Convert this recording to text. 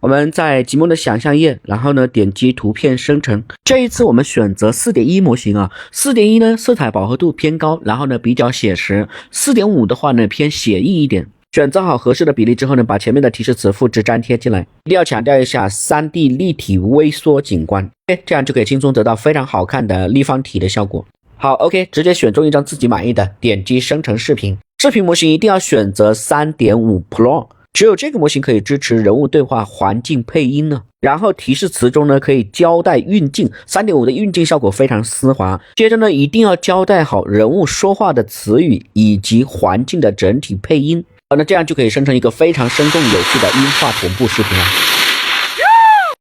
我们在极梦的想象页，然后呢点击图片生成。这一次我们选择 4.1 模型啊 ，4.1 呢色彩饱和度偏高，然后呢比较写实。4.5 的话呢偏写意一点。选择好合适的比例之后呢，把前面的提示词复制粘贴进来。一定要强调一下 3D 立体微缩景观，这样就可以轻松得到非常好看的立方体的效果。好 ，OK， 直接选中一张自己满意的，点击生成视频。视频模型一定要选择 3.5 Pro。只有这个模型可以支持人物对话、环境配音呢。然后提示词中呢可以交代运镜 ，3.5 的运镜效果非常丝滑。接着呢一定要交代好人物说话的词语以及环境的整体配音。那这样就可以生成一个非常生动有趣的音画同步视频了。